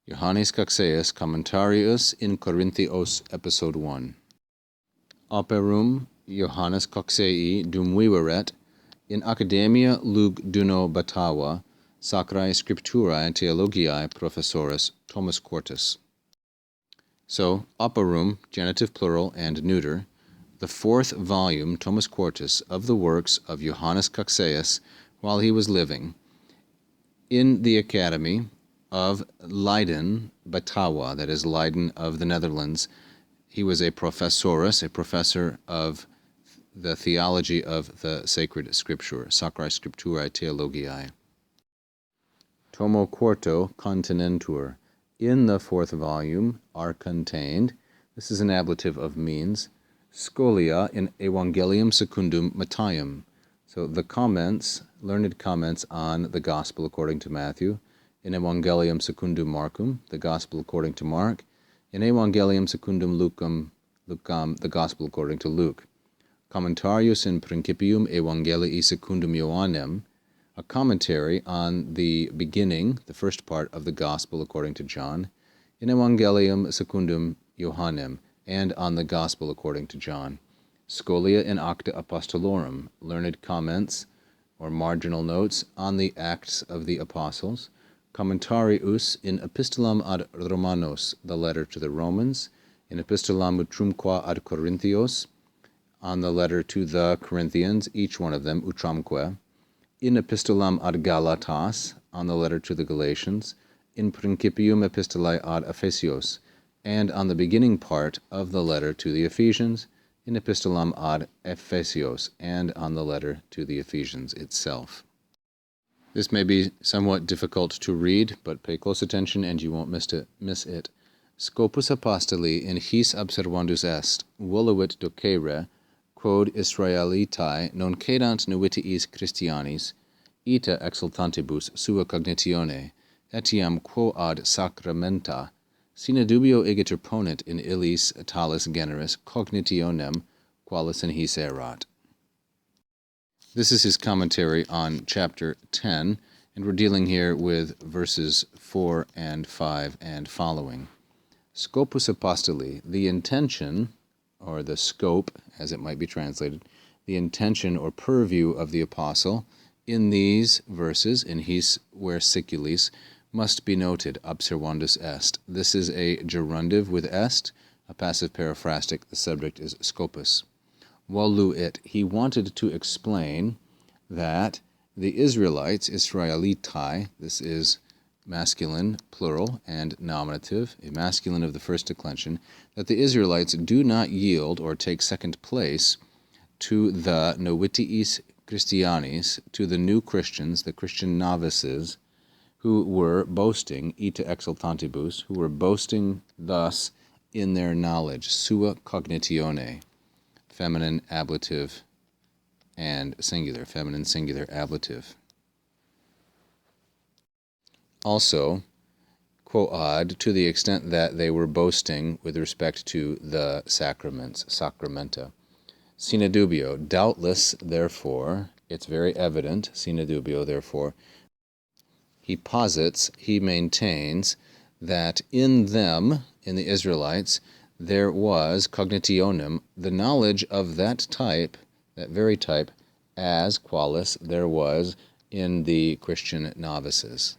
Lpdcocceius Commentarius in Corinthios, Episode 1. Operum Lpdcoccei dum viveret in Academia lug duno Batawa, Sacrae Scripturae Theologiae Professoris Thomas Quartus. So, operum, genitive plural and neuter, the fourth volume, Thomas Quartus, of the works of Lpdcocceius while he was living, in the Academy of Leiden, Batawa, that is Leiden of the Netherlands. He was a professorus, a professor of the theology of the sacred scripture, Sacrae Scripturae Theologiae. Tomo quarto continentur. In the fourth volume are contained, this is an ablative of means, scholia in Evangelium secundum Matthaium. So the comments, learned comments on the Gospel according to Matthew, in Evangelium secundum Marcum, the Gospel according to Mark, in Evangelium secundum Lucam, the Gospel according to Luke. Commentarius in Principium Evangelii secundum Ioannem, a commentary on the beginning, the first part of the Gospel according to John, in Evangelium secundum Ioannem, and on the Gospel according to John. Scholia in Acta Apostolorum, learned comments or marginal notes on the Acts of the Apostles. Commentarius in Epistolam ad Romanos, the letter to the Romans, in Epistolam utramque ad Corinthios, on the letter to the Corinthians, each one of them, utramque, in Epistolam ad Galatas, on the letter to the Galatians, in Principium Epistolae ad Ephesios, and on the beginning part of the letter to the Ephesians, in Epistolam ad Ephesios, and on the letter to the Ephesians itself. This may be somewhat difficult to read, but pay close attention and you won't miss it. Scopus apostoli in his observandus est, voluit docere, quod Israelitae non cedant novitiis Christianis, ita exultantibus sua cognitione, etiam quo ad sacramenta, sine dubio igitur ponent in illis talis generis cognitionem, qualis in his erat. This is his commentary on chapter 10, and we're dealing here with verses 4 and 5 and following. Scopus apostoli, the intention, or the scope, as it might be translated, the intention or purview of the apostle in these verses, in his versiculis, must be noted, observandus est. This is a gerundive with est, a passive periphrastic. The subject is scopus. Voluit, he wanted to explain that the Israelites, Israelitae, this is masculine, plural, and nominative, a masculine of the first declension, that the Israelites do not yield or take second place to the novitiis Christianis, to the new Christians, the Christian novices, who were boasting, ita exultantibus, who were boasting thus in their knowledge, sua cognitione, feminine ablative and singular, feminine singular ablative. Also, quoad, to the extent that they were boasting with respect to the sacraments, sacramenta. Sine dubio, doubtless, therefore, it's very evident, sine dubio, therefore, he posits, he maintains, that in them, in the Israelites, there was cognitionem, the knowledge of that type, that very type, as qualis there was in the Christian novices.